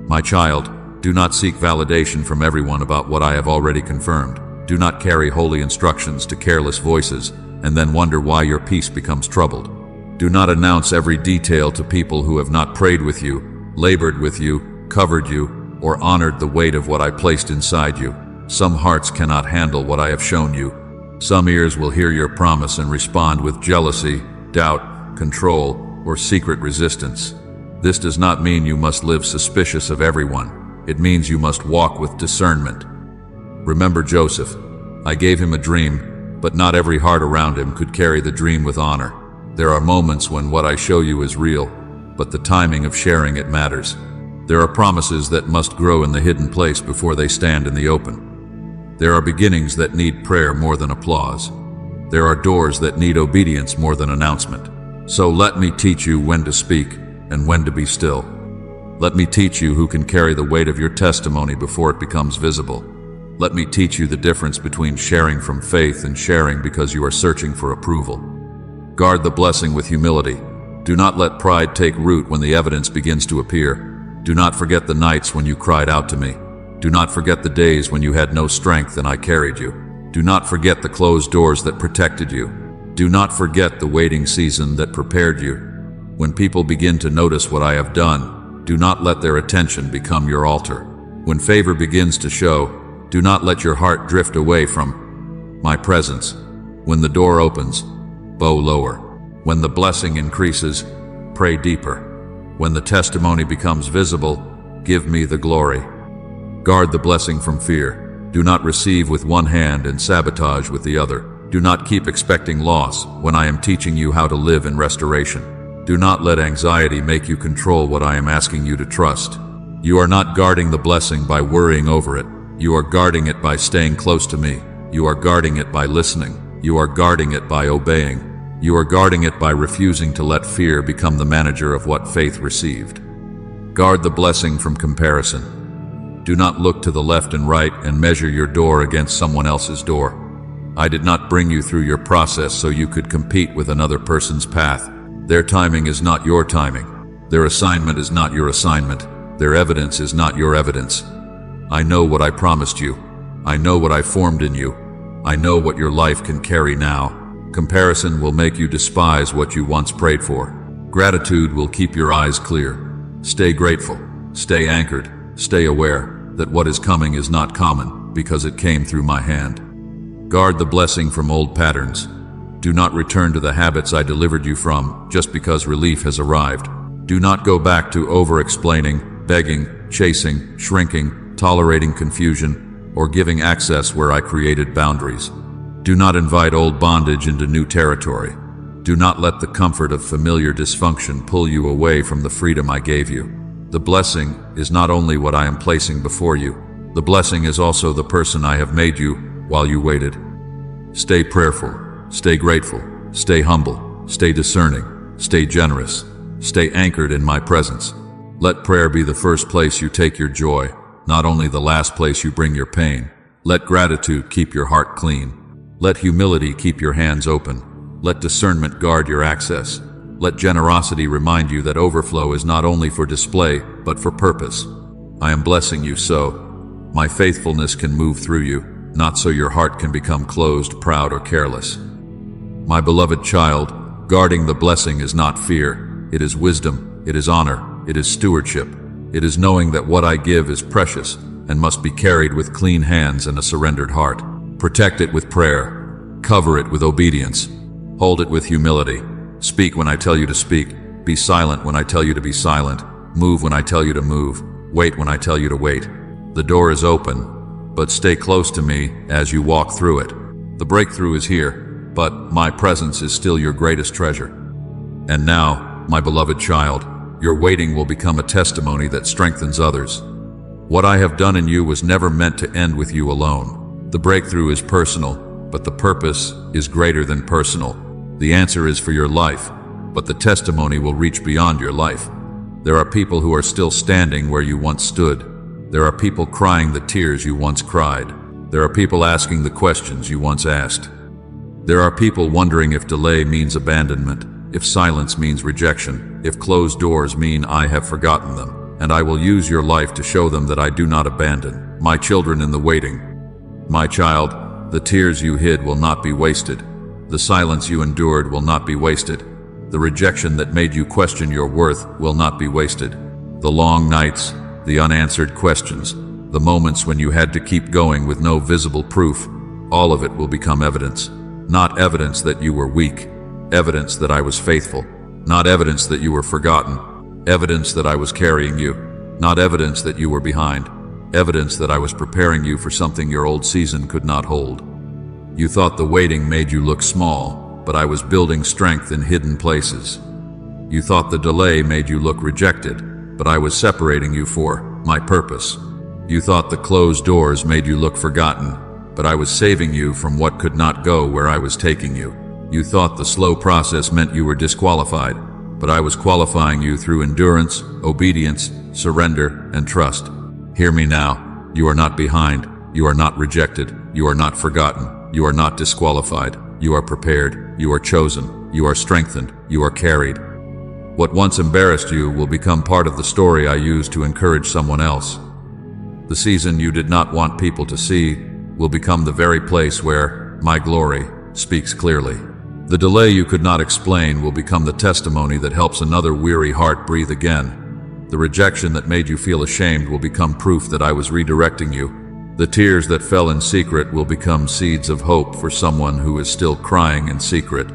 My child, do not seek validation from everyone about what I have already confirmed. Do not carry holy instructions to careless voices and then wonder why your peace becomes troubled. Do not announce every detail to people who have not prayed with you, labored with you, covered you, or honored the weight of what I placed inside you. Some hearts cannot handle what I have shown you. Some ears will hear your promise and respond with jealousy, doubt, control, or secret resistance. This does not mean you must live suspicious of everyone. It means you must walk with discernment. Remember Joseph. I gave him a dream, but not every heart around him could carry the dream with honor. There are moments when what I show you is real, but the timing of sharing it matters. There are promises that must grow in the hidden place before they stand in the open. There are beginnings that need prayer more than applause. There are doors that need obedience more than announcement. So let me teach you when to speak and when to be still. Let me teach you who can carry the weight of your testimony before it becomes visible. Let me teach you the difference between sharing from faith and sharing because you are searching for approval. Guard the blessing with humility. Do not let pride take root when the evidence begins to appear. Do not forget the nights when you cried out to me. Do not forget the days when you had no strength and I carried you. Do not forget the closed doors that protected you. Do not forget the waiting season that prepared you. When people begin to notice what I have done, do not let their attention become your altar. When favor begins to show, do not let your heart drift away from my presence. When the door opens, bow lower. When the blessing increases, pray deeper. When the testimony becomes visible, give me the glory. Guard the blessing from fear. Do not receive with one hand and sabotage with the other. Do not keep expecting loss when I am teaching you how to live in restoration. Do not let anxiety make you control what I am asking you to trust. You are not guarding the blessing by worrying over it. You are guarding it by staying close to me. You are guarding it by listening. You are guarding it by obeying. You are guarding it by refusing to let fear become the manager of what faith received. Guard the blessing from comparison. Do not look to the left and right and measure your door against someone else's door. I did not bring you through your process so you could compete with another person's path. Their timing is not your timing. Their assignment is not your assignment. Their evidence is not your evidence. I know what I promised you. I know what I formed in you. I know what your life can carry now. Comparison will make you despise what you once prayed for. Gratitude will keep your eyes clear. Stay grateful. Stay anchored. Stay aware that what is coming is not common because it came through my hand. Guard the blessing from old patterns. Do not return to the habits I delivered you from just because relief has arrived. Do not go back to over-explaining, begging, chasing, shrinking, tolerating confusion, or giving access where I created boundaries. Do not invite old bondage into new territory. Do not let the comfort of familiar dysfunction pull you away from the freedom I gave you. The blessing is not only what I am placing before you, the blessing is also the person I have made you while you waited. Stay prayerful, stay grateful, stay humble, stay discerning, stay generous, stay anchored in my presence. Let prayer be the first place you take your joy, not only the last place you bring your pain. Let gratitude keep your heart clean. Let humility keep your hands open. Let discernment guard your access. Let generosity remind you that overflow is not only for display, but for purpose. I am blessing you so my faithfulness can move through you, not so your heart can become closed, proud, or careless. My beloved child, guarding the blessing is not fear. It is wisdom, it is honor, it is stewardship. It is knowing that what I give is precious and must be carried with clean hands and a surrendered heart. Protect it with prayer. Cover it with obedience. Hold it with humility. Speak when I tell you to speak. Be silent when I tell you to be silent. Move when I tell you to move. Wait when I tell you to wait. The door is open, but stay close to me as you walk through it. The breakthrough is here, but my presence is still your greatest treasure. And now, my beloved child, your waiting will become a testimony that strengthens others. What I have done in you was never meant to end with you alone. The breakthrough is personal, but the purpose is greater than personal. The answer is for your life, but the testimony will reach beyond your life. There are people who are still standing where you once stood. There are people crying the tears you once cried. There are people asking the questions you once asked. There are people wondering if delay means abandonment, if silence means rejection, if closed doors mean I have forgotten them. And I will use your life to show them that I do not abandon my children in the waiting. My child, the tears you hid will not be wasted. The silence you endured will not be wasted. The rejection that made you question your worth will not be wasted. The long nights, the unanswered questions, the moments when you had to keep going with no visible proof, all of it will become evidence. Not evidence that you were weak, evidence that I was faithful. Not evidence that you were forgotten, evidence that I was carrying you. Not evidence that you were behind, evidence that I was preparing you for something your old season could not hold. You thought the waiting made you look small, but I was building strength in hidden places. You thought the delay made you look rejected, but I was separating you for my purpose. You thought the closed doors made you look forgotten, but I was saving you from what could not go where I was taking you. You thought the slow process meant you were disqualified, but I was qualifying you through endurance, obedience, surrender, and trust. Hear me now. You are not behind. You are not rejected. You are not forgotten. You are not disqualified. You are prepared. You are chosen. You are strengthened. You are carried. What once embarrassed you will become part of the story I use to encourage someone else. The season you did not want people to see will become the very place where my glory speaks clearly. The delay you could not explain will become the testimony that helps another weary heart breathe again. The rejection that made you feel ashamed will become proof that I was redirecting you. The tears that fell in secret will become seeds of hope for someone who is still crying in secret.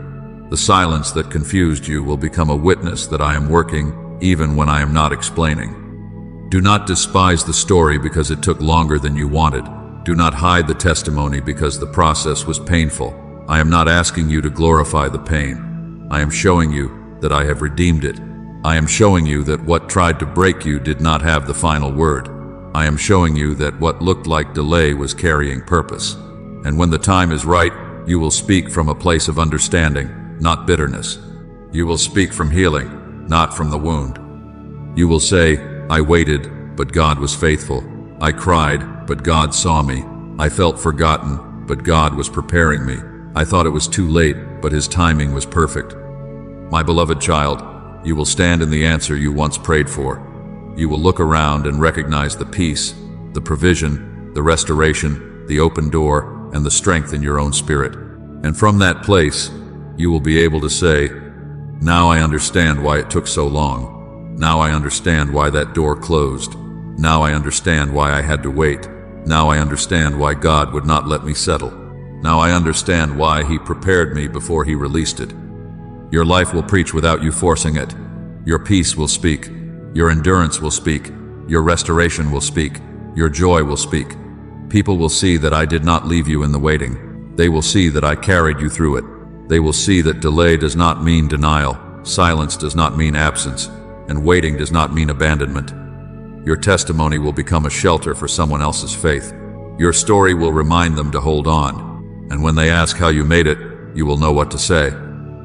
The silence that confused you will become a witness that I am working even when I am not explaining. Do not despise the story because it took longer than you wanted. Do not hide the testimony because the process was painful. I am not asking you to glorify the pain. I am showing you that I have redeemed it. I am showing you that what tried to break you did not have the final word. I am showing you that what looked like delay was carrying purpose. And when the time is right, you will speak from a place of understanding, not bitterness. You will speak from healing, not from the wound. You will say, I waited, but God was faithful. I cried, but God saw me. I felt forgotten, but God was preparing me. I thought it was too late, but His timing was perfect. My beloved child, you will stand in the answer you once prayed for. You will look around and recognize the peace, the provision, the restoration, the open door, and the strength in your own spirit. And from that place, you will be able to say, now I understand why it took so long. Now I understand why that door closed. Now I understand why I had to wait. Now I understand why God would not let me settle. Now I understand why he prepared me before he released it. Your life will preach without you forcing it. Your peace will speak. Your endurance will speak. Your restoration will speak. Your joy will speak. People will see that I did not leave you in the waiting. They will see that I carried you through it. They will see that delay does not mean denial, silence does not mean absence, and waiting does not mean abandonment. Your testimony will become a shelter for someone else's faith. Your story will remind them to hold on. And when they ask how you made it, you will know what to say.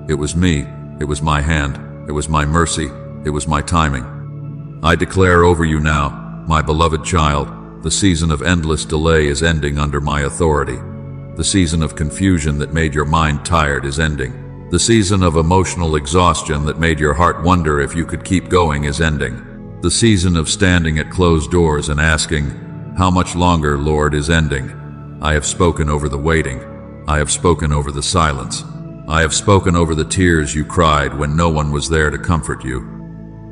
It was me. It was my hand. It was my mercy. It was my timing. I declare over you now, my beloved child, the season of endless delay is ending under my authority. The season of confusion that made your mind tired is ending. The season of emotional exhaustion that made your heart wonder if you could keep going is ending. The season of standing at closed doors and asking, "How much longer, Lord?" is ending. I have spoken over the waiting. I have spoken over the silence. I have spoken over the tears you cried when no one was there to comfort you.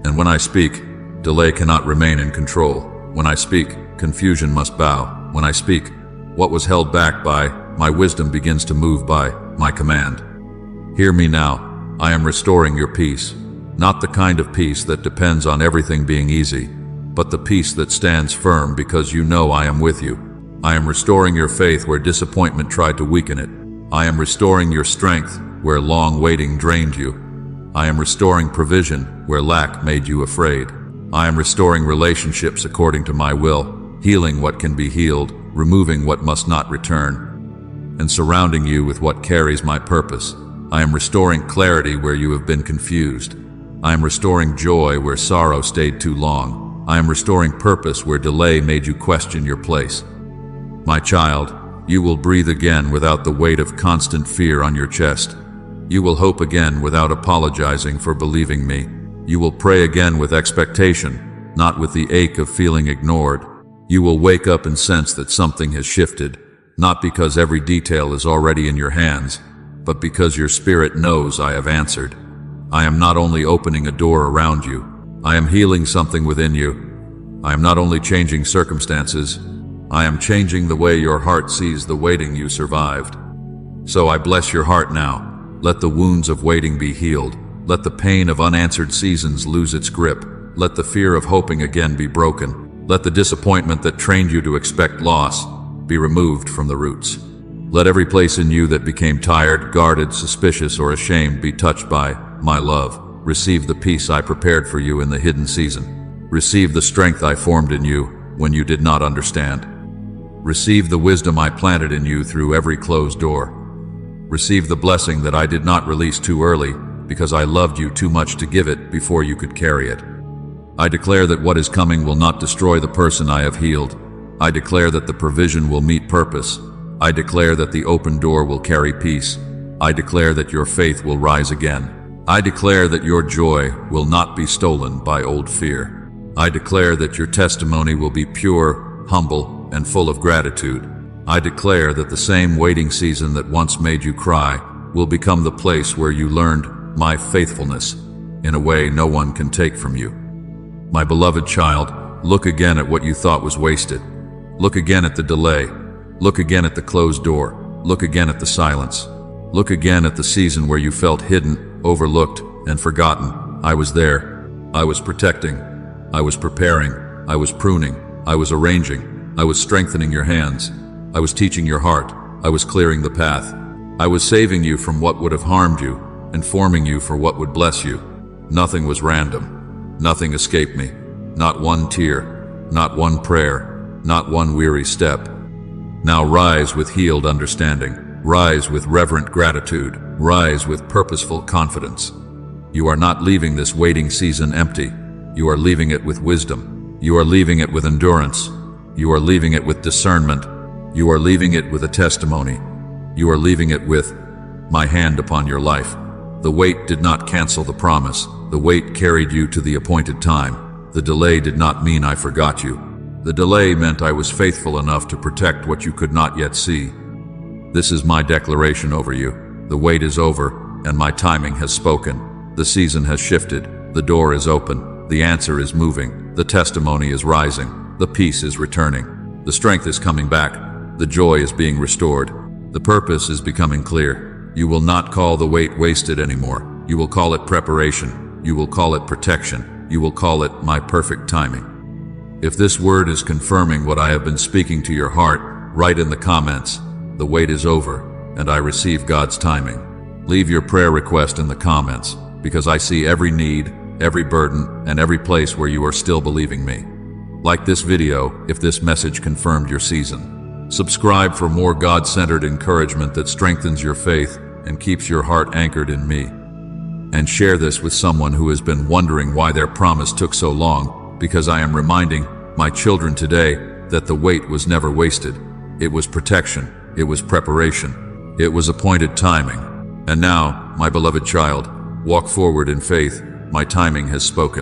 And when I speak, delay cannot remain in control. When I speak, confusion must bow. When I speak, what was held back by my wisdom begins to move by my command. Hear me now. I am restoring your peace. Not the kind of peace that depends on everything being easy, but the peace that stands firm because you know I am with you. I am restoring your faith where disappointment tried to weaken it. I am restoring your strength where long waiting drained you. I am restoring provision where lack made you afraid. I am restoring relationships according to my will, healing what can be healed, removing what must not return, and surrounding you with what carries my purpose. I am restoring clarity where you have been confused. I am restoring joy where sorrow stayed too long. I am restoring purpose where delay made you question your place. My child, you will breathe again without the weight of constant fear on your chest. You will hope again without apologizing for believing me. You will pray again with expectation, not with the ache of feeling ignored. You will wake up and sense that something has shifted, not because every detail is already in your hands, but because your spirit knows I have answered. I am not only opening a door around you, I am healing something within you. I am not only changing circumstances, I am changing the way your heart sees the waiting you survived. So I bless your heart now. Let the wounds of waiting be healed. Let the pain of unanswered seasons lose its grip. Let the fear of hoping again be broken. Let the disappointment that trained you to expect loss be removed from the roots. Let every place in you that became tired, guarded, suspicious, or ashamed be touched by my love. Receive the peace I prepared for you in the hidden season. Receive the strength I formed in you when you did not understand. Receive the wisdom I planted in you through every closed door. Receive the blessing that I did not release too early because I loved you too much to give it before you could carry it. I declare that what is coming will not destroy the person I have healed. I declare that the provision will meet purpose. I declare that the open door will carry peace. I declare that your faith will rise again. I declare that your joy will not be stolen by old fear. I declare that your testimony will be pure, humble, and full of gratitude. I declare that the same waiting season that once made you cry will become the place where you learned my faithfulness in a way no one can take from you. My beloved child, look again at what you thought was wasted. Look again at the delay. Look again at the closed door. Look again at the silence. Look again at the season where you felt hidden, overlooked, and forgotten. I was there. I was protecting. I was preparing. I was pruning. I was arranging. I was strengthening your hands. I was teaching your heart. I was clearing the path. I was saving you from what would have harmed you and forming you for what would bless you. Nothing was random. Nothing escaped me. Not one tear. Not one prayer. Not one weary step. Now rise with healed understanding. Rise with reverent gratitude. Rise with purposeful confidence. You are not leaving this waiting season empty. You are leaving it with wisdom. You are leaving it with endurance. You are leaving it with discernment. You are leaving it with a testimony. You are leaving it with my hand upon your life. The wait did not cancel the promise. The wait carried you to the appointed time. The delay did not mean I forgot you. The delay meant I was faithful enough to protect what you could not yet see. This is my declaration over you. The wait is over, and my timing has spoken. The season has shifted. The door is open. The answer is moving. The testimony is rising. The peace is returning. The strength is coming back. The joy is being restored. The purpose is becoming clear. You will not call the wait wasted anymore. You will call it preparation. You will call it protection. You will call it my perfect timing. If this word is confirming what I have been speaking to your heart, write in the comments, "The wait is over, and I receive God's timing." Leave your prayer request in the comments, because I see every need, every burden, and every place where you are still believing me. Like this video if this message confirmed your season. Subscribe for more God-centered encouragement that strengthens your faith and keeps your heart anchored in me. And share this with someone who has been wondering why their promise took so long, because I am reminding my children today that the wait was never wasted. It was protection. It was preparation. It was appointed timing. And now, my beloved child, walk forward in faith. My timing has spoken.